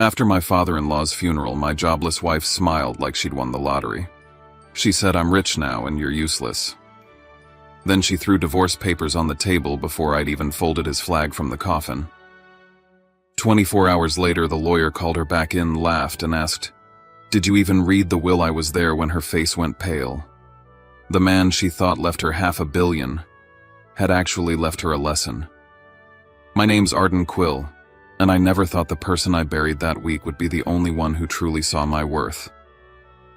After my father-in-law's funeral, my jobless wife smiled like she'd won the lottery. She said, "I'm rich now and you're useless." Then she threw divorce papers on the table before I'd even folded his flag from the coffin. 24 hours later, the lawyer called her back in, laughed, and asked, "Did you even read the will?" I was there when her face went pale. The man she thought left her $500 million had actually left her a lesson. My name's Arden Quill, and I never thought the person I buried that week would be the only one who truly saw my worth.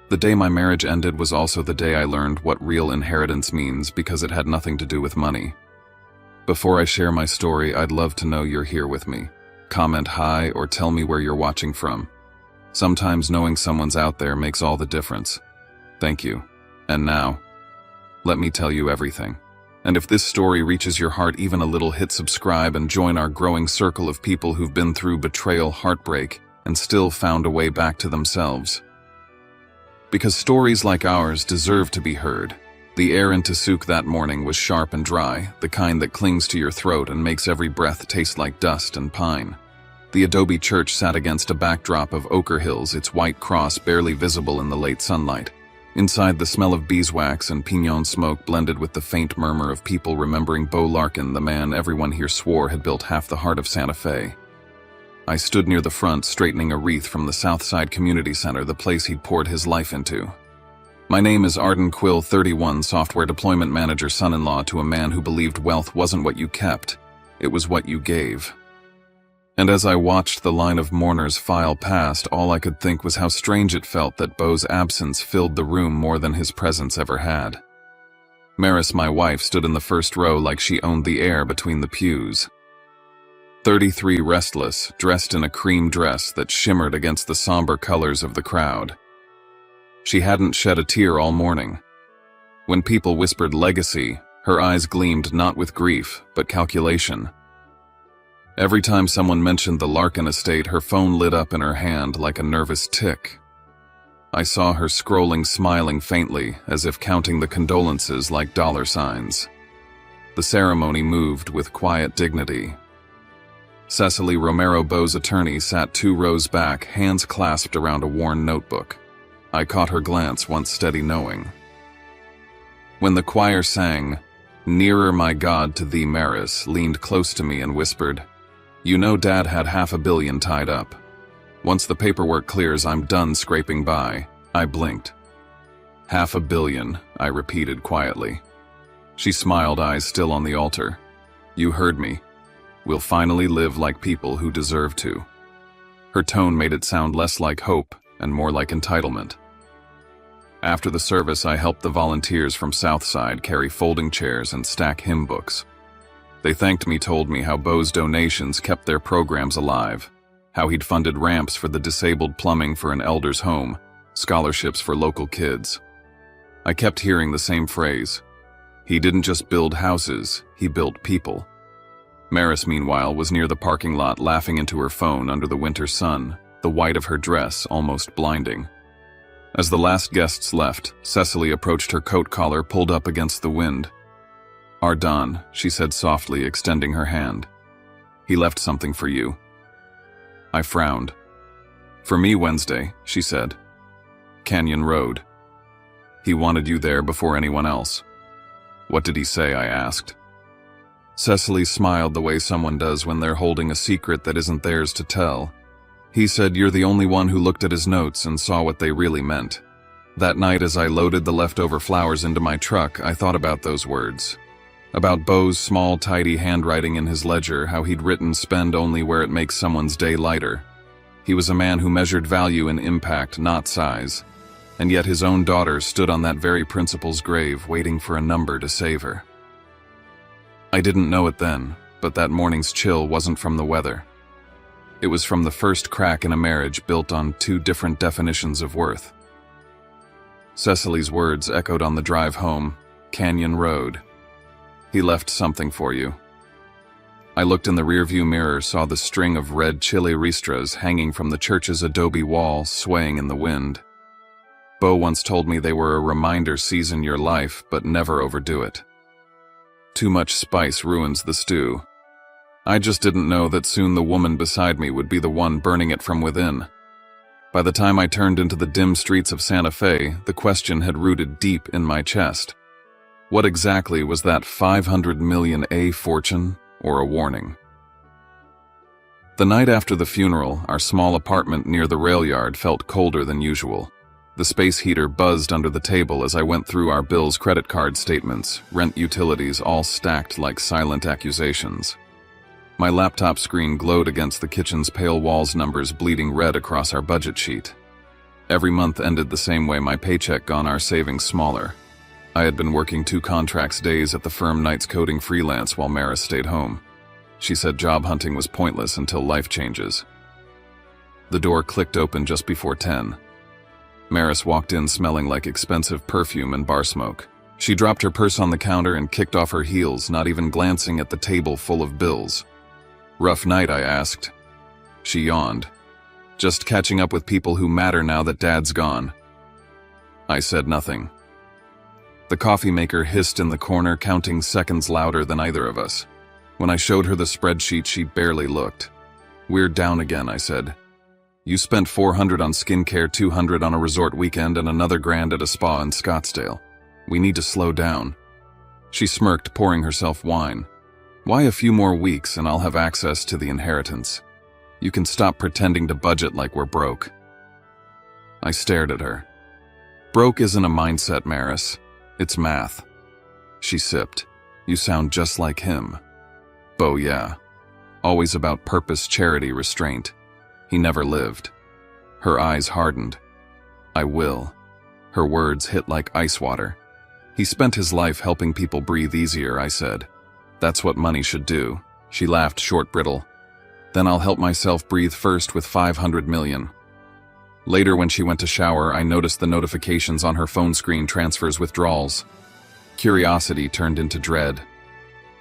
The day my marriage ended was also the day I learned what real inheritance means, because it had nothing to do with money. Before I share my story, I'd love to know you're here with me. Comment hi or tell me where you're watching from. Sometimes knowing someone's out there makes all the difference. Thank you. And now, let me tell you everything. And if this story reaches your heart even a little, hit subscribe and join our growing circle of people who've been through betrayal, heartbreak, and still found a way back to themselves. Because stories like ours deserve to be heard. The air in Tasuk that morning was sharp and dry, the kind that clings to your throat and makes every breath taste like dust and pine. The adobe church sat against a backdrop of ochre hills, its white cross barely visible in the late sunlight. Inside, the smell of beeswax and pinon smoke blended with the faint murmur of people remembering Bo Larkin, the man everyone here swore had built half the heart of Santa Fe. I stood near the front, straightening a wreath from the Southside Community Center, the place he'd poured his life into. My name is Arden Quill, 31, software deployment manager, son-in-law to a man who believed wealth wasn't what you kept, it was what you gave. And as I watched the line of mourners file past, all I could think was how strange it felt that Bo's absence filled the room more than his presence ever had. Maris, my wife, stood in the first row like she owned the air between the pews. 33, restless, dressed in a cream dress that shimmered against the somber colors of the crowd. She hadn't shed a tear all morning. When people whispered legacy, her eyes gleamed not with grief, but calculation. Every time someone mentioned the Larkin estate, her phone lit up in her hand like a nervous tick. I saw her scrolling, smiling faintly, as if counting the condolences like dollar signs. The ceremony moved with quiet dignity. Cecily Romero, Bo's attorney, sat 2 rows back, hands clasped around a worn notebook. I caught her glance, once steady, knowing. When the choir sang, "Nearer, my God, to thee," Maris leaned close to me and whispered, "You know Dad had $500 million tied up. Once the paperwork clears, I'm done scraping by." I blinked. $500 million, I repeated quietly. She smiled, eyes still on the altar. "You heard me. We'll finally live like people who deserve to." Her tone made it sound less like hope and more like entitlement. After the service, I helped the volunteers from Southside carry folding chairs and stack hymn books. They thanked me, told me how Bo's donations kept their programs alive, how he'd funded ramps for the disabled, plumbing for an elder's home, scholarships for local kids. I kept hearing the same phrase. He didn't just build houses, he built people. Maris, meanwhile, was near the parking lot, laughing into her phone under the winter sun, the white of her dress almost blinding. As the last guests left, Cecily approached, her coat collar pulled up against the wind. "Arden," she said softly, extending her hand. "He left something for you." I frowned. "For me, Wednesday," she said. "Canyon Road. He wanted you there before anyone else." "What did he say?" I asked. Cecily smiled the way someone does when they're holding a secret that isn't theirs to tell. "He said you're the only one who looked at his notes and saw what they really meant." That night, as I loaded the leftover flowers into my truck, I thought about those words. About Bo's small, tidy handwriting in his ledger, how he'd written, "Spend only where it makes someone's day lighter." He was a man who measured value in impact, not size. And yet his own daughter stood on that very principal's grave, waiting for a number to save her. I didn't know it then, but that morning's chill wasn't from the weather. It was from the first crack in a marriage built on 2 different definitions of worth. Cecily's words echoed on the drive home, "Canyon Road. He left something for you." I looked in the rearview mirror, saw the string of red chili ristras hanging from the church's adobe wall, swaying in the wind. Bo once told me they were a reminder: season your life, but never overdo it. Too much spice ruins the stew. I just didn't know that soon the woman beside me would be the one burning it from within. By the time I turned into the dim streets of Santa Fe, the question had rooted deep in my chest. What exactly was that 500 million fortune, or a warning? The night after the funeral, our small apartment near the rail yard felt colder than usual. The space heater buzzed under the table as I went through our bills, credit card statements, rent, utilities, all stacked like silent accusations. My laptop screen glowed against the kitchen's pale walls, numbers bleeding red across our budget sheet. Every month ended the same way, my paycheck gone, our savings smaller. I had been working 2 contracts days at the firm, nights coding freelance while Maris stayed home. She said job hunting was pointless until life changes. The door clicked open just before 10. Maris walked in smelling like expensive perfume and bar smoke. She dropped her purse on the counter and kicked off her heels, not even glancing at the table full of bills. "Rough night?" I asked. She yawned. "Just catching up with people who matter now that Dad's gone." I said nothing. The coffee maker hissed in the corner, counting seconds louder than either of us. When I showed her the spreadsheet, she barely looked. "We're down again," I said. "You spent $400 on skincare, $200 on a resort weekend, and another $1,000 at a spa in Scottsdale. We need to slow down." She smirked, pouring herself wine. "Why a few more weeks and I'll have access to the inheritance? You can stop pretending to budget like we're broke." I stared at her. "Broke isn't a mindset, Maris. It's math." She sipped. "You sound just like him." "Bo, yeah. Always about purpose, charity, restraint. He never lived." Her eyes hardened. "I will." Her words hit like ice water. "He spent his life helping people breathe easier," I said. "That's what money should do." She laughed, short, brittle. "Then I'll help myself breathe first with 500 million. Later, when she went to shower, I noticed the notifications on her phone screen, transfers, withdrawals. Curiosity turned into dread.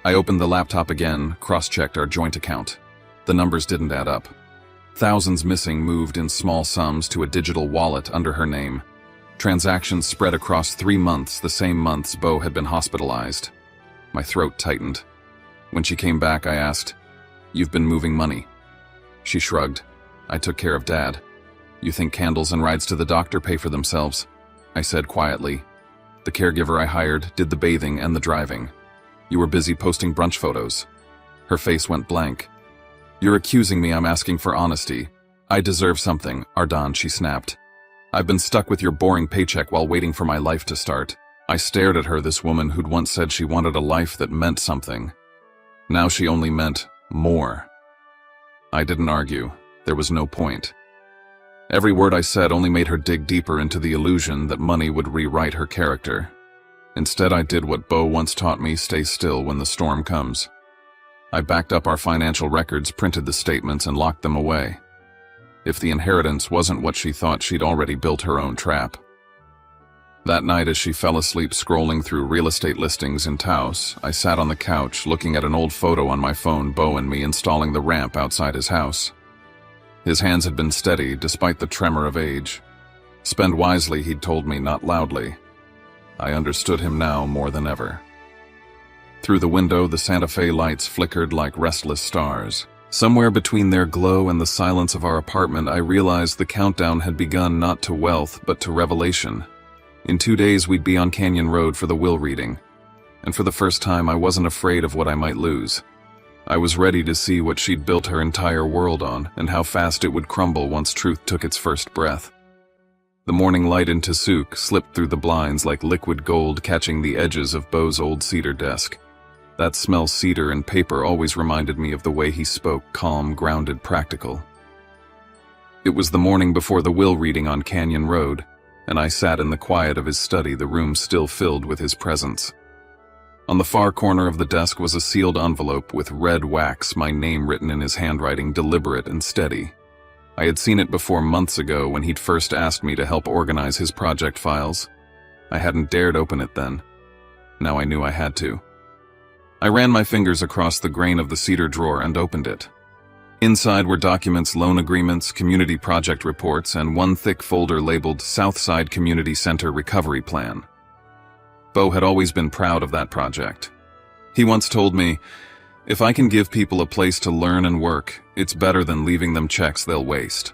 I opened the laptop again, cross-checked our joint account. The numbers didn't add up. Thousands missing moved in small sums to a digital wallet under her name. Transactions spread across 3 months, the same months Bo had been hospitalized. My throat tightened. When she came back, I asked, "You've been moving money?" She shrugged. "I took care of Dad." "You think candles and rides to the doctor pay for themselves?" I said quietly. "The caregiver I hired did the bathing and the driving. You were busy posting brunch photos." Her face went blank. "You're accusing me. I'm asking for honesty. I deserve something, Ardan," she snapped. "I've been stuck with your boring paycheck while waiting for my life to start." I stared at her, this woman who'd once said she wanted a life that meant something. Now she only meant more. I didn't argue. There was no point. Every word I said only made her dig deeper into the illusion that money would rewrite her character. Instead, I did what Bo once taught me: stay still when the storm comes. I backed up our financial records, printed the statements, and locked them away. If the inheritance wasn't what she thought, she'd already built her own trap. That night, as she fell asleep scrolling through real estate listings in Taos, I sat on the couch looking at an old photo on my phone, Bo and me installing the ramp outside his house. His hands had been steady despite the tremor of age. Spend wisely, he'd told me, not loudly. I understood him now more than ever. Through the window, the Santa Fe lights flickered like restless stars. Somewhere between their glow and the silence of our apartment, I realized the countdown had begun, not to wealth, but to revelation. In 2 days, we'd be on Canyon Road for the will reading. And for the first time, I wasn't afraid of what I might lose. I was ready to see what she'd built her entire world on, and how fast it would crumble once truth took its first breath. The morning light in Tasuk slipped through the blinds like liquid gold, catching the edges of Bo's old cedar desk. That smell, cedar and paper, always reminded me of the way he spoke, calm, grounded, practical. It was the morning before the will reading on Canyon Road, and I sat in the quiet of his study, the room still filled with his presence. On the far corner of the desk was a sealed envelope with red wax, my name written in his handwriting, deliberate and steady. I had seen it before, months ago, when he'd first asked me to help organize his project files. I hadn't dared open it then. Now I knew I had to. I ran my fingers across the grain of the cedar drawer and opened it. Inside were documents, loan agreements, community project reports, and one thick folder labeled Southside Community Center Recovery Plan. Bo had always been proud of that project. He once told me, If I can give people a place to learn and work, it's better than leaving them checks they'll waste.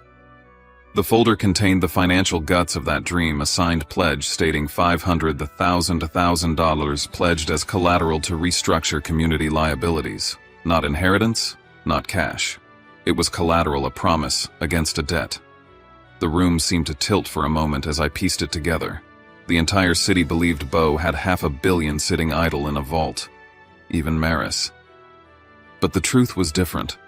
The folder contained the financial guts of that dream, a signed pledge stating $500,000 pledged as collateral to restructure community liabilities. Not inheritance, not cash. It was collateral, a promise against a debt. The room seemed to tilt for a moment as I pieced it together. The entire city believed Bo had $500 million sitting idle in a vault. Even Maris. But the truth was different.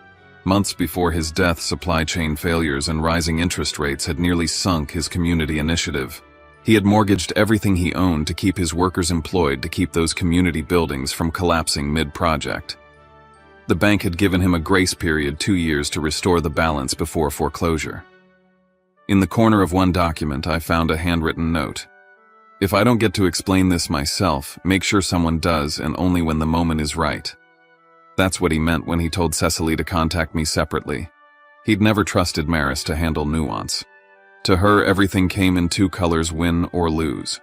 Months before his death, supply chain failures and rising interest rates had nearly sunk his community initiative. He had mortgaged everything he owned to keep his workers employed, to keep those community buildings from collapsing mid-project. The bank had given him a grace period, 2 years, to restore the balance before foreclosure. In the corner of one document, I found a handwritten note. If I don't get to explain this myself, make sure someone does, and only when the moment is right. That's what he meant when he told Cecily to contact me separately. He'd never trusted Maris to handle nuance. To her, everything came in 2 colors, win or lose.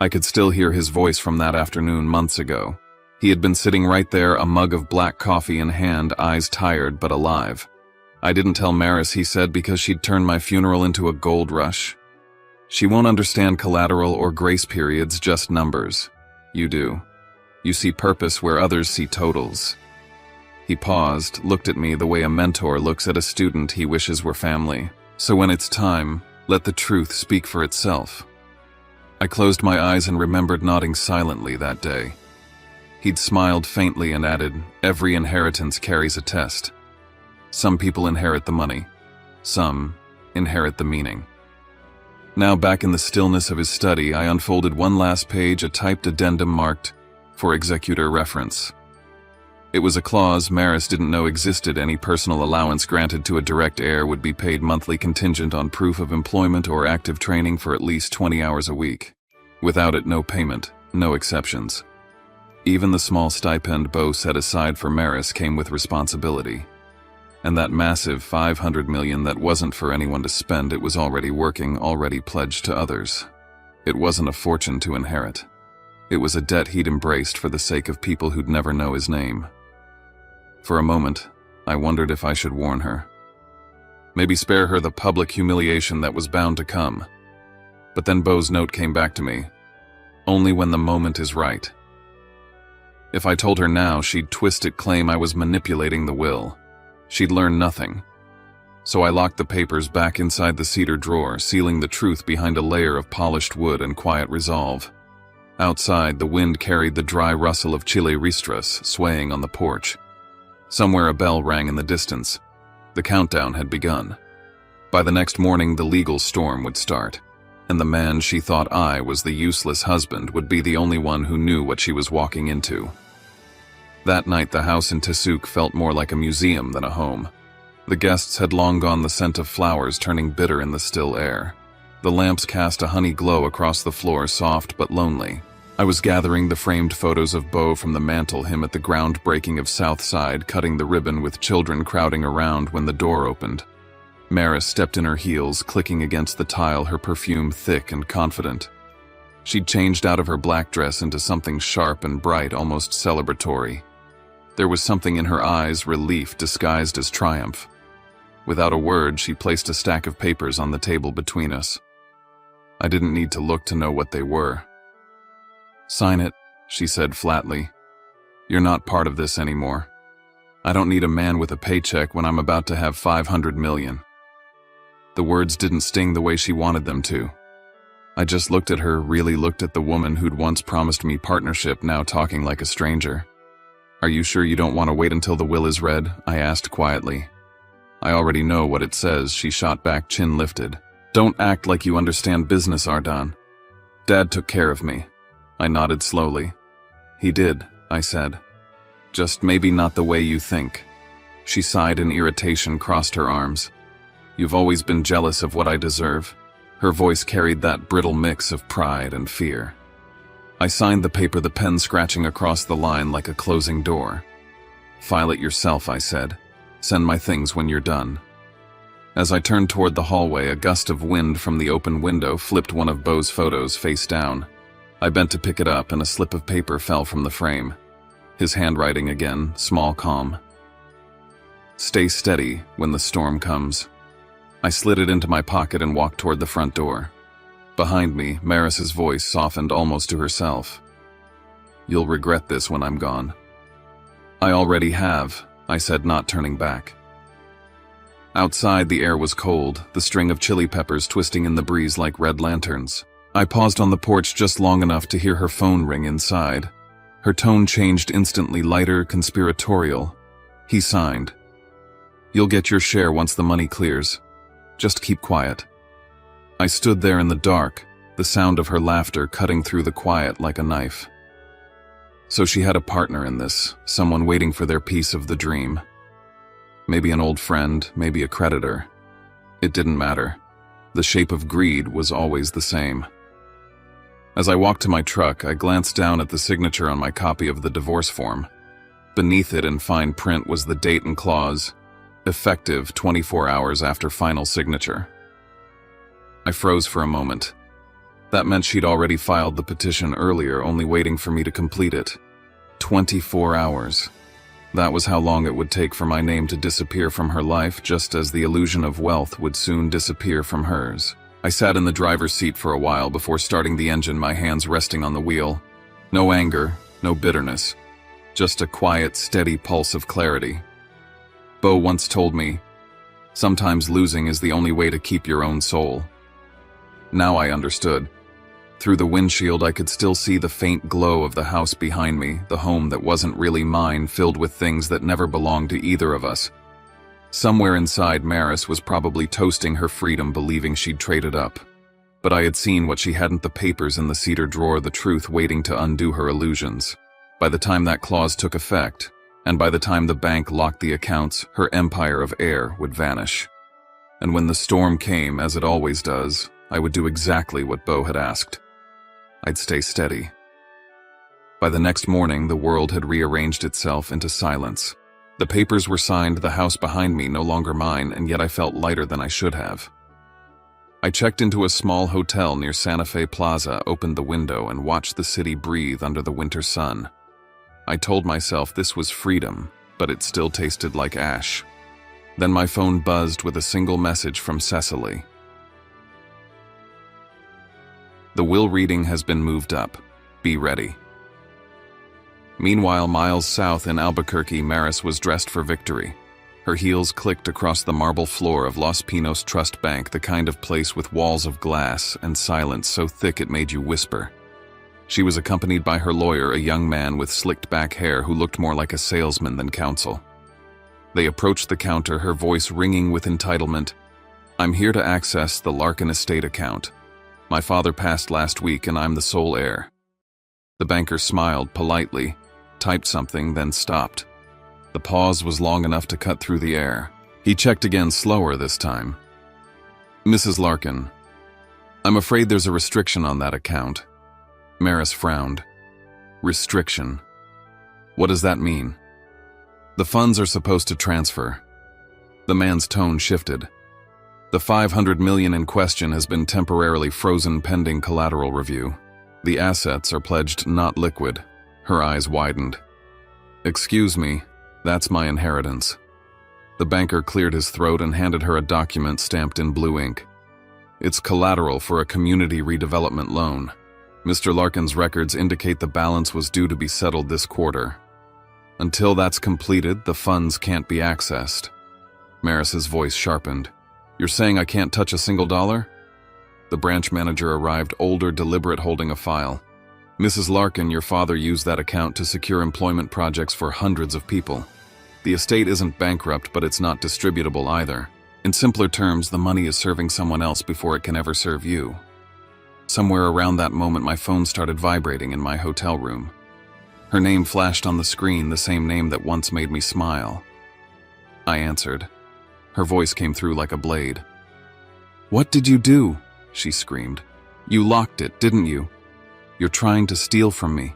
I could still hear his voice from that afternoon months ago. He had been sitting right there, a mug of black coffee in hand, eyes tired but alive. I didn't tell Maris, he said, because she'd turned my funeral into a gold rush. She won't understand collateral or grace periods, just numbers. You do. You see purpose where others see totals. He paused, looked at me the way a mentor looks at a student he wishes were family. So when it's time, let the truth speak for itself. I closed my eyes and remembered nodding silently that day. He'd smiled faintly and added, every inheritance carries a test. Some people inherit the money. Some inherit the meaning. Now back in the stillness of his study, I unfolded one last page, a typed addendum marked, for executor reference. It was a clause Maris didn't know existed. Any personal allowance granted to a direct heir would be paid monthly, contingent on proof of employment or active training for at least 20 hours a week. Without it, no payment, no exceptions. Even the small stipend Bo set aside for Maris came with responsibility. And that massive $500 million that wasn't for anyone to spend, it was already working, already pledged to others. It wasn't a fortune to inherit. It was a debt he'd embraced for the sake of people who'd never know his name. For a moment, I wondered if I should warn her. Maybe spare her the public humiliation that was bound to come. But then Bo's note came back to me. Only when the moment is right. If I told her now, she'd twist it, claim I was manipulating the will. She'd learn nothing. So I locked the papers back inside the cedar drawer, sealing the truth behind a layer of polished wood and quiet resolve. Outside, the wind carried the dry rustle of chile ristras swaying on the porch. Somewhere a bell rang in the distance. The countdown had begun. By the next morning, the legal storm would start, and the man she thought I was the useless husband would be the only one who knew what she was walking into. That night, the house in Tasuk felt more like a museum than a home. The guests had long gone, the scent of flowers turning bitter in the still air. The lamps cast a honey glow across the floor, soft but lonely. I was gathering the framed photos of Bo from the mantel, him at the groundbreaking of Southside, cutting the ribbon with children crowding around, when the door opened. Maris stepped in her heels, clicking against the tile, her perfume thick and confident. She'd changed out of her black dress into something sharp and bright, almost celebratory. There was something in her eyes, relief disguised as triumph. Without a word, she placed a stack of papers on the table between us. I didn't need to look to know what they were. "Sign it," she said flatly. "You're not part of this anymore. I don't need a man with a paycheck when I'm about to have $500 million. The words didn't sting the way she wanted them to. I just looked at her, really looked at the woman who'd once promised me partnership, now talking like a stranger. "Are you sure you don't want to wait until the will is read?" I asked quietly. "I already know what it says," she shot back, chin lifted. "Don't act like you understand business, Ardan. Dad took care of me." I nodded slowly. "He did," I said. "Just maybe not the way you think." She sighed in irritation, crossed her arms. "You've always been jealous of what I deserve." Her voice carried that brittle mix of pride and fear. I signed the paper, the pen scratching across the line like a closing door. "File it yourself," I said. "Send my things when you're done." As I turned toward the hallway, a gust of wind from the open window flipped one of Bo's photos face down. I bent to pick it up, and a slip of paper fell from the frame. His handwriting again, small calm. Stay steady when the storm comes. I slid it into my pocket and walked toward the front door. Behind me, Maris's voice softened almost to herself. You'll regret this when I'm gone. I already have, I said, not turning back. Outside, the air was cold, the string of chili peppers twisting in the breeze like red lanterns. I paused on the porch just long enough to hear her phone ring inside. Her tone changed instantly, lighter, conspiratorial. He signed. You'll get your share once the money clears. Just keep quiet. I stood there in the dark, the sound of her laughter cutting through the quiet like a knife. So she had a partner in this, someone waiting for their piece of the dream. Maybe an old friend, maybe a creditor. It didn't matter. The shape of greed was always the same. As I walked to my truck, I glanced down at the signature on my copy of the divorce form. Beneath it in fine print was the date and clause, effective 24 hours after final signature. I froze for a moment. That meant she'd already filed the petition earlier, only waiting for me to complete it. 24 hours. That was how long it would take for my name to disappear from her life, just as the illusion of wealth would soon disappear from hers. I sat in the driver's seat for a while before starting the engine, my hands resting on the wheel. No anger, no bitterness. Just a quiet, steady pulse of clarity. Bo once told me, sometimes losing is the only way to keep your own soul. Now I understood. Through the windshield, I could still see the faint glow of the house behind me, the home that wasn't really mine, filled with things that never belonged to either of us. Somewhere inside, Maris was probably toasting her freedom, believing she'd traded up. But I had seen what she hadn't: the papers in the cedar drawer, the truth waiting to undo her illusions. By the time that clause took effect, and by the time the bank locked the accounts, her empire of air would vanish. And when the storm came, as it always does, I would do exactly what Bo had asked. I'd stay steady. By the next morning, the world had rearranged itself into silence. The papers were signed, the house behind me no longer mine, and yet I felt lighter than I should have. I checked into a small hotel near Santa Fe Plaza, opened the window, and watched the city breathe under the winter sun. I told myself this was freedom, but it still tasted like ash. Then my phone buzzed with a single message from Cecily. The will reading has been moved up. Be ready. Meanwhile, miles south in Albuquerque, Maris was dressed for victory. Her heels clicked across the marble floor of Los Pinos Trust Bank, the kind of place with walls of glass and silence so thick it made you whisper. She was accompanied by her lawyer, a young man with slicked back hair who looked more like a salesman than counsel. They approached the counter, her voice ringing with entitlement. I'm here to access the Larkin estate account. My father passed last week and I'm the sole heir. The banker smiled politely, typed something, then stopped. The pause was long enough to cut through the air. He checked again, slower this time. Mrs. Larkin, I'm afraid there's a restriction on that account. Maris frowned. Restriction? What does that mean? The funds are supposed to transfer. The man's tone shifted. The $500 million in question has been temporarily frozen pending collateral review. The assets are pledged, not liquid. Her eyes widened. Excuse me, that's my inheritance. The banker cleared his throat and handed her a document stamped in blue ink. It's collateral for a community redevelopment loan. Mr. Larkin's records indicate the balance was due to be settled this quarter. Until that's completed, the funds can't be accessed. Maris's voice sharpened. You're saying I can't touch a single dollar? The branch manager arrived, older, deliberate, holding a file. Mrs. Larkin, your father used that account to secure employment projects for hundreds of people. The estate isn't bankrupt, but it's not distributable either. In simpler terms, the money is serving someone else before it can ever serve you. Somewhere around that moment, my phone started vibrating in my hotel room. Her name flashed on the screen, the same name that once made me smile. I answered. Her voice came through like a blade. What did you do? She screamed. You locked it, didn't you? You're trying to steal from me.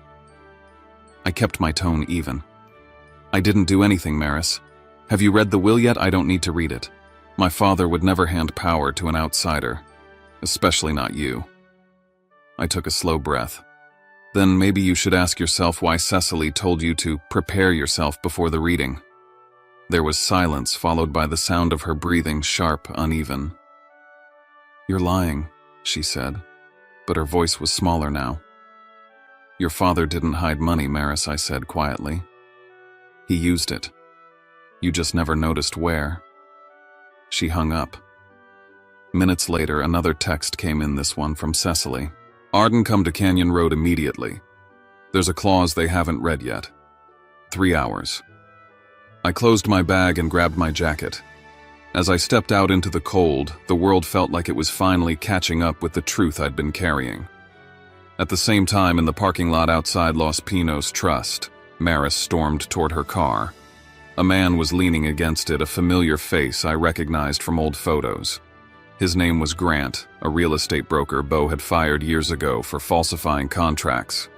I kept my tone even. I didn't do anything, Maris. Have you read the will yet? I don't need to read it. My father would never hand power to an outsider, especially not you. I took a slow breath. Then maybe you should ask yourself why Cecily told you to prepare yourself before the reading. There was silence, followed by the sound of her breathing, sharp, uneven. "You're lying," she said, but her voice was smaller now. "Your father didn't hide money, Maris," I said quietly. "He used it. You just never noticed where." She hung up. Minutes later, another text came in, this one from Cecily. "Arden, come to Canyon Road immediately. There's a clause they haven't read yet. 3 hours." I closed my bag and grabbed my jacket. As I stepped out into the cold, the world felt like it was finally catching up with the truth I'd been carrying. At the same time, in the parking lot outside Los Pinos Trust, Maris stormed toward her car. A man was leaning against it, a familiar face I recognized from old photos. His name was Grant, a real estate broker Bo had fired years ago for falsifying contracts.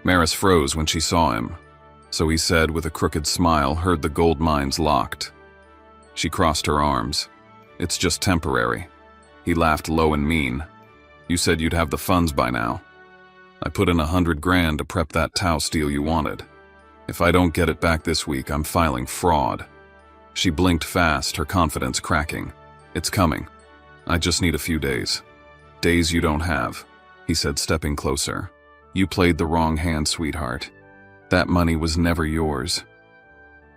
Maris froze when she saw him, so he said with a crooked smile, "Heard the gold mines locked." She crossed her arms. "It's just temporary." He laughed low and mean. "You said you'd have the funds by now. I put in $100,000 to prep that Taos deal you wanted. If I don't get it back this week, I'm filing fraud." She blinked fast, her confidence cracking. "It's coming. I just need a few days." "Days you don't have," he said, stepping closer. "You played the wrong hand, sweetheart. That money was never yours."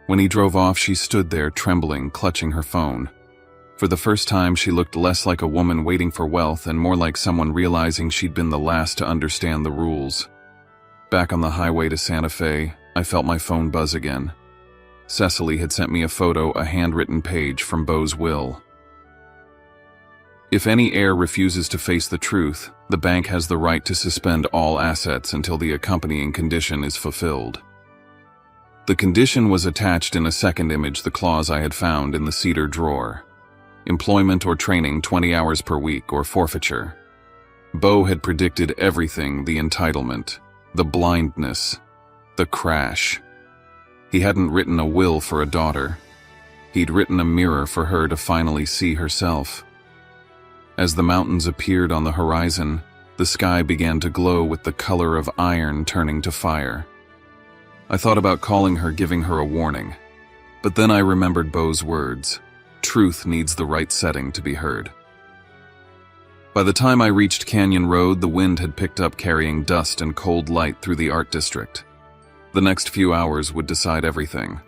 When he drove off, she stood there, trembling, clutching her phone. For the first time, she looked less like a woman waiting for wealth and more like someone realizing she'd been the last to understand the rules. Back on the highway to Santa Fe, I felt my phone buzz again. Cecily had sent me a photo, a handwritten page from Bo's will. "If any heir refuses to face the truth, the bank has the right to suspend all assets until the accompanying condition is fulfilled." The condition was attached in a second image, the clause I had found in the cedar drawer. Employment or training 20 hours per week or forfeiture. Bo had predicted everything: the entitlement, the blindness, the crash. He hadn't written a will for a daughter. He'd written a mirror for her to finally see herself. As the mountains appeared on the horizon, the sky began to glow with the color of iron turning to fire. I thought about calling her, giving her a warning. But then I remembered Bo's words. Truth needs the right setting to be heard. By the time I reached Canyon Road, the wind had picked up, carrying dust and cold light through the art district. The next few hours would decide everything.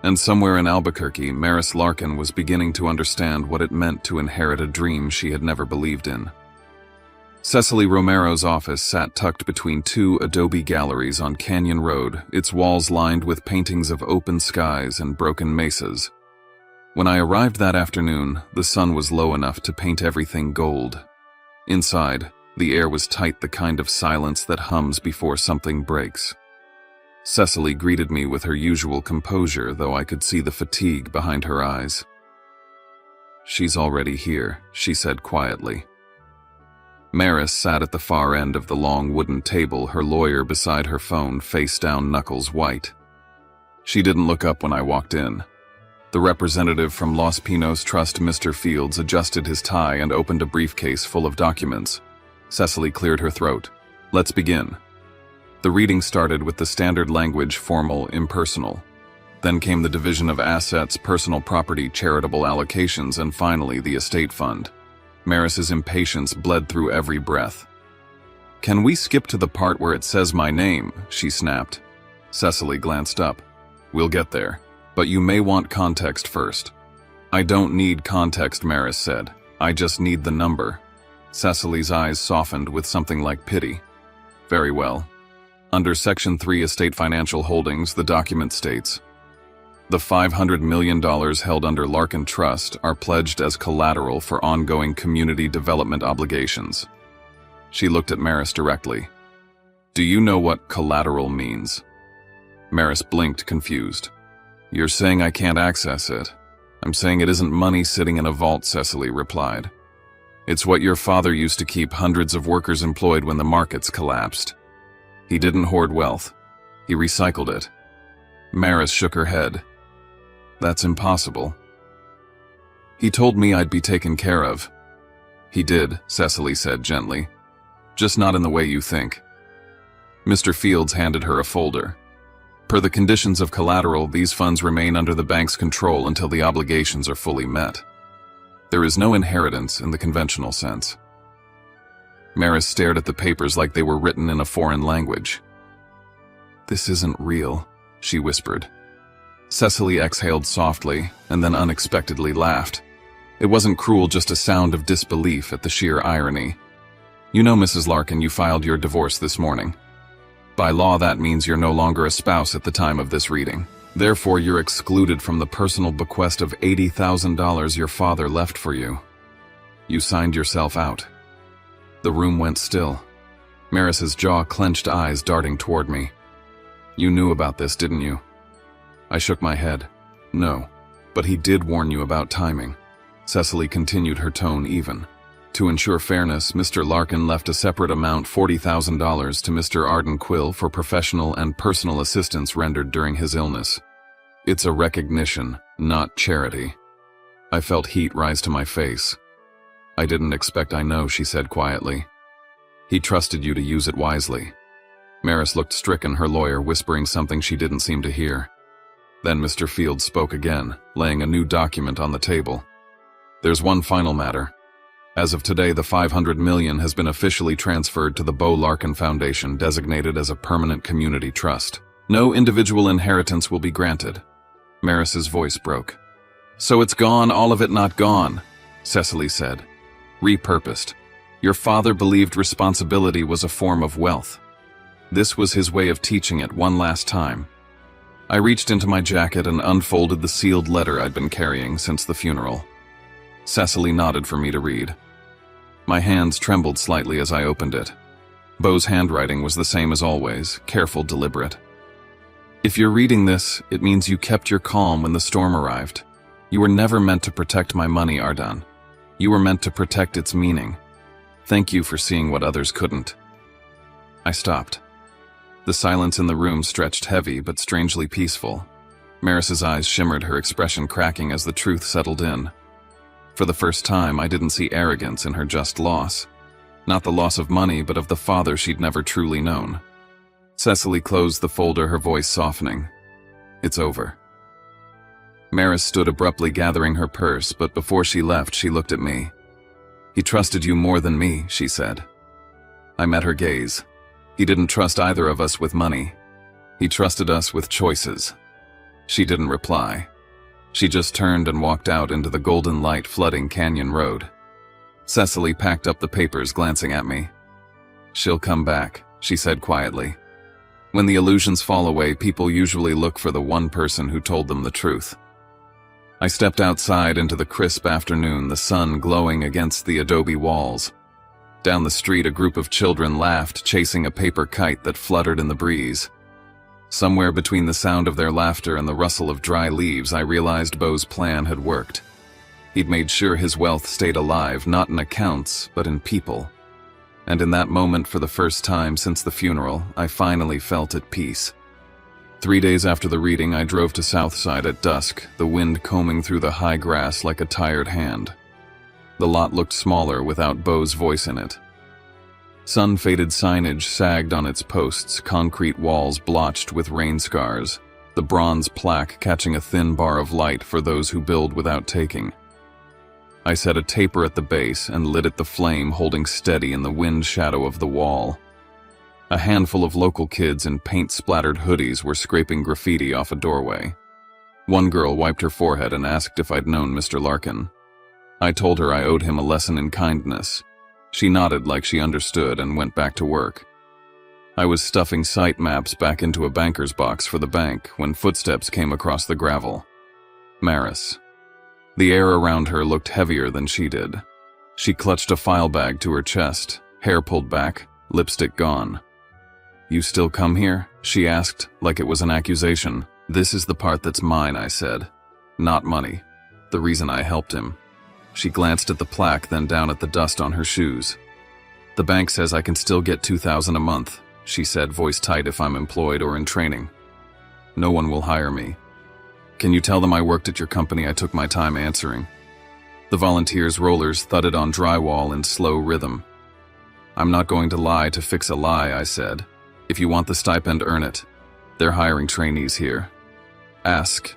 And somewhere in Albuquerque, Maris Larkin was beginning to understand what it meant to inherit a dream she had never believed in. Cecily Romero's office sat tucked between two adobe galleries on Canyon Road, its walls lined with paintings of open skies and broken mesas. When I arrived that afternoon, the sun was low enough to paint everything gold. Inside, the air was tight, the kind of silence that hums before something breaks. Cecily greeted me with her usual composure, though I could see the fatigue behind her eyes. "She's already here," she said quietly. Maris sat at the far end of the long wooden table, her lawyer beside her phone, face down, knuckles white. She didn't look up when I walked in. The representative from Los Pinos Trust, Mr. Fields, adjusted his tie and opened a briefcase full of documents. Cecily cleared her throat. "Let's begin." The reading started with the standard language, formal, impersonal. Then came the division of assets, personal property, charitable allocations, and finally the estate fund. Maris's impatience bled through every breath. "Can we skip to the part where it says my name?" she snapped. Cecily glanced up. "We'll get there, but you may want context first." "I don't need context," Maris said. "I just need the number." Cecily's eyes softened with something like pity. "Very well. Under Section 3 Estate Financial Holdings, the document states, the $500 million held under Larkin Trust are pledged as collateral for ongoing community development obligations." She looked at Maris directly. "Do you know what collateral means?" Maris blinked, confused. "You're saying I can't access it?" "I'm saying it isn't money sitting in a vault," Cecily replied. "It's what your father used to keep hundreds of workers employed when the markets collapsed. He didn't hoard wealth. He recycled it." Maris shook her head. "That's impossible." "He told me I'd be taken care of." "He did," Cecily said gently. "Just not in the way you think." Mr. Fields handed her a folder. Per the conditions of collateral, these funds remain under the bank's control until the obligations are fully met. There is no inheritance in the conventional sense. Maris stared at the papers like they were written in a foreign language. "This isn't real," she whispered. Cecily exhaled softly and then unexpectedly laughed. It wasn't cruel, just a sound of disbelief at the sheer irony. "You know, Mrs. Larkin, you filed your divorce this morning. By law, that means you're no longer a spouse at the time of this reading. Therefore, you're excluded from the personal bequest of $80,000 your father left for you. You signed yourself out." The room went still. Maris's jaw clenched, eyes darting toward me. "You knew about this, didn't you?" I shook my head. "No, but he did warn you about timing." Cecily continued, her tone even. "To ensure fairness, Mr. Larkin left a separate amount, $40,000, to Mr. Arden Quill for professional and personal assistance rendered during his illness. It's a recognition, not charity." I felt heat rise to my face. "I didn't expect I know," she said quietly. "He trusted you to use it wisely." Maris looked stricken, her lawyer whispering something she didn't seem to hear. Then Mr. Fields spoke again, laying a new document on the table. "There's one final matter. As of today, the $500 million has been officially transferred to the Bo Larkin Foundation, designated as a permanent community trust. No individual inheritance will be granted." Maris's voice broke. "So it's gone, all of it not gone," Cecily said. "Repurposed. Your father believed responsibility was a form of wealth. This was his way of teaching it one last time." I reached into my jacket and unfolded the sealed letter I'd been carrying since the funeral. Cecily nodded for me to read. My hands trembled slightly as I opened it. Bo's handwriting was the same as always, careful, deliberate. "If you're reading this, it means you kept your calm when the storm arrived. You were never meant to protect my money, Ardan. You were meant to protect its meaning. Thank you for seeing what others couldn't." I stopped. The silence in the room stretched heavy but strangely peaceful. Maris's eyes shimmered, her expression cracking as the truth settled in. For the first time, I didn't see arrogance in her just loss. Not the loss of money, but of the father she'd never truly known. Cecily closed the folder, her voice softening. "It's over." Maris stood abruptly, gathering her purse, but before she left, she looked at me. "He trusted you more than me," she said. I met her gaze. "He didn't trust either of us with money. He trusted us with choices." She didn't reply. She just turned and walked out into the golden light flooding Canyon Road. Cecily packed up the papers, glancing at me. "She'll come back," she said quietly. "When the illusions fall away, people usually look for the one person who told them the truth." I stepped outside into the crisp afternoon, the sun glowing against the adobe walls. Down the street, a group of children laughed, chasing a paper kite that fluttered in the breeze. Somewhere between the sound of their laughter and the rustle of dry leaves, I realized Bo's plan had worked. He'd made sure his wealth stayed alive, not in accounts, but in people. And in that moment, for the first time since the funeral, I finally felt at peace. 3 days after the reading, I drove to Southside at dusk, the wind combing through the high grass like a tired hand. The lot looked smaller without Bo's voice in it. Sun-faded signage sagged on its posts, concrete walls blotched with rain scars, the bronze plaque catching a thin bar of light for those who build without taking. I set a taper at the base and lit at the flame, holding steady in the wind shadow of the wall. A handful of local kids in paint-splattered hoodies were scraping graffiti off a doorway. One girl wiped her forehead and asked if I'd known Mr. Larkin. I told her I owed him a lesson in kindness. She nodded like she understood and went back to work. I was stuffing site maps back into a banker's box for the bank when footsteps came across the gravel. Maris. The air around her looked heavier than she did. She clutched a file bag to her chest, hair pulled back, lipstick gone. "You still come here?" she asked, like it was an accusation. "This is the part that's mine," I said. "Not money. The reason I helped him." She glanced at the plaque, then down at the dust on her shoes. "The bank says I can still get $2,000 a month," she said, voice tight, "if I'm employed or in training. No one will hire me. Can you tell them I worked at your company? I took my time answering." The volunteers' rollers thudded on drywall in slow rhythm. "I'm not going to lie to fix a lie," I said. If you want the stipend, earn it. They're hiring trainees here. Ask.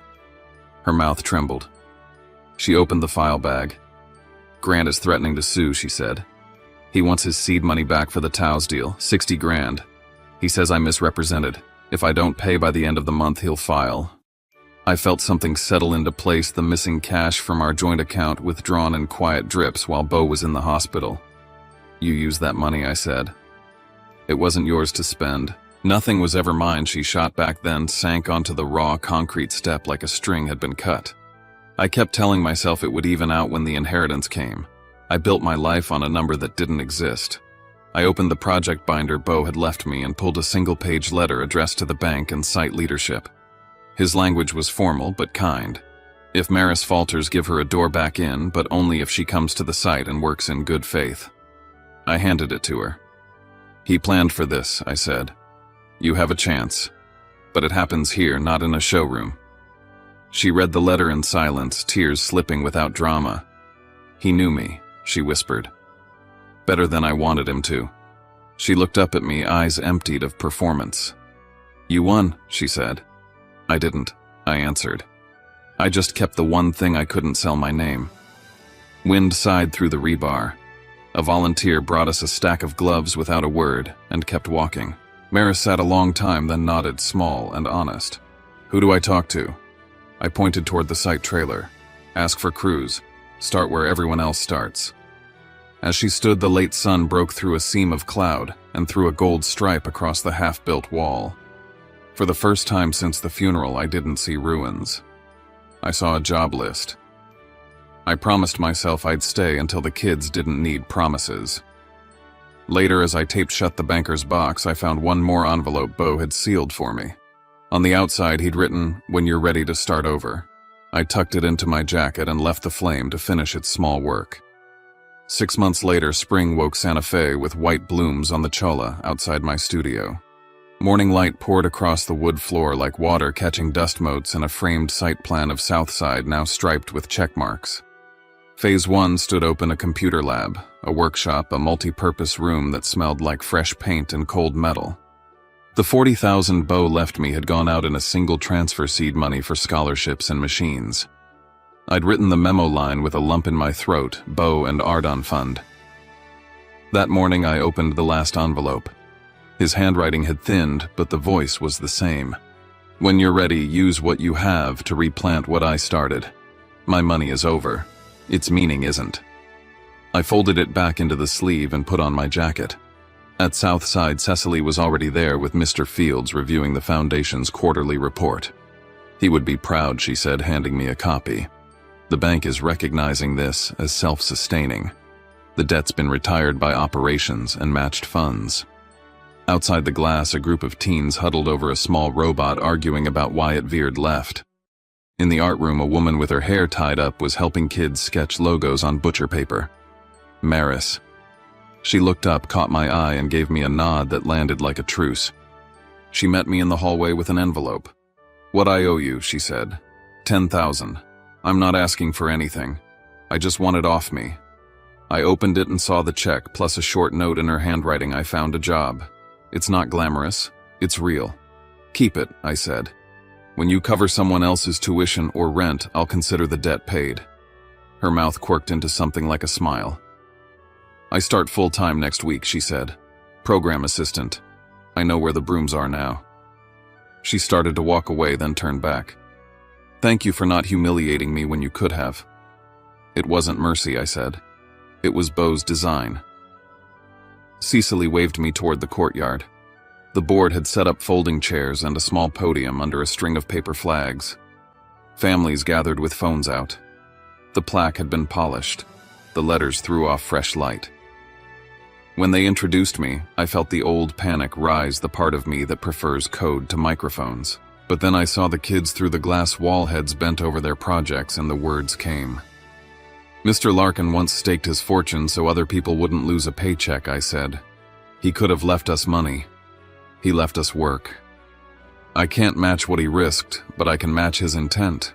Her mouth trembled. She opened the file bag. Grant is threatening to sue, she said. He wants his seed money back for the Taos deal, 60 grand. He says I misrepresented. If I don't pay by the end of the month, he'll file. I felt something settle into place, the missing cash from our joint account withdrawn in quiet drips while Bo was in the hospital. You used that money, I said. It wasn't yours to spend. Nothing was ever mine, she shot back, then sank onto the raw concrete step like a string had been cut. I kept telling myself it would even out when the inheritance came. I built my life on a number that didn't exist. I opened the project binder Bo had left me and pulled a single-page letter addressed to the bank and site leadership. His language was formal but kind. If Maris falters, give her a door back in, but only if she comes to the site and works in good faith. I handed it to her. He planned for this, I said. You have a chance. But it happens here, not in a showroom. She read the letter in silence, tears slipping without drama. He knew me, she whispered. Better than I wanted him to. She looked up at me, eyes emptied of performance. You won, she said. I didn't, I answered. I just kept the one thing I couldn't sell, my name. Wind sighed through the rebar. A volunteer brought us a stack of gloves without a word and kept walking. Maris sat a long time, then nodded, small and honest. Who do I talk to? I pointed toward the site trailer. Ask for Cruz. Start where everyone else starts. As she stood, the late sun broke through a seam of cloud and threw a gold stripe across the half-built wall. For the first time since the funeral, I didn't see ruins. I saw a job list. I promised myself I'd stay until the kids didn't need promises. Later, as I taped shut the banker's box, I found one more envelope Bo had sealed for me. On the outside, he'd written, "When you're ready to start over." I tucked it into my jacket and left the flame to finish its small work. 6 months later, spring woke Santa Fe with white blooms on the cholla outside my studio. Morning light poured across the wood floor like water catching dust motes in a framed site plan of Southside now striped with check marks. Phase 1 stood open, a computer lab, a workshop, a multi-purpose room that smelled like fresh paint and cold metal. The $40,000 Bo left me had gone out in a single transfer, seed money for scholarships and machines. I'd written the memo line with a lump in my throat, Bo and Ardon Fund. That morning I opened the last envelope. His handwriting had thinned, but the voice was the same. When you're ready, use what you have to replant what I started. My money is over. Its meaning isn't. I folded it back into the sleeve and put on my jacket. At Southside, Cecily was already there with Mr. Fields reviewing the Foundation's quarterly report. He would be proud, she said, handing me a copy. The bank is recognizing this as self-sustaining. The debt's been retired by operations and matched funds. Outside the glass, a group of teens huddled over a small robot arguing about why it veered left. In the art room, a woman with her hair tied up was helping kids sketch logos on butcher paper. Maris. She looked up, caught my eye, and gave me a nod that landed like a truce. She met me in the hallway with an envelope. "What I owe you," she said. 10,000. I'm not asking for anything. I just want it off me. I opened it and saw the check, plus a short note in her handwriting. I found a job. It's not glamorous. It's real. Keep it, I said. When you cover someone else's tuition or rent, I'll consider the debt paid. Her mouth quirked into something like a smile. I start full-time next week, she said. Program assistant. I know where the brooms are now. She started to walk away, then turned back. Thank you for not humiliating me when you could have. It wasn't mercy, I said. It was Bo's design. Cecily waved me toward the courtyard. The board had set up folding chairs and a small podium under a string of paper flags. Families gathered with phones out. The plaque had been polished. The letters threw off fresh light. When they introduced me, I felt the old panic rise, the part of me that prefers code to microphones. But then I saw the kids through the glass wall, heads bent over their projects, and the words came. Mr. Larkin once staked his fortune so other people wouldn't lose a paycheck, I said. He could have left us money. He left us work. I can't match what he risked, but I can match his intent.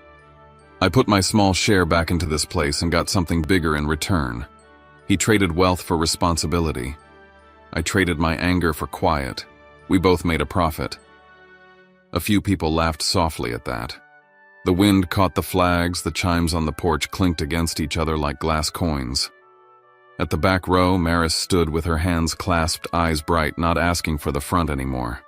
I put my small share back into this place and got something bigger in return. He traded wealth for responsibility. I traded my anger for quiet. We both made a profit. A few people laughed softly at that. The wind caught the flags, the chimes on the porch clinked against each other like glass coins. At the back row, Maris stood with her hands clasped, eyes bright, not asking for the front anymore.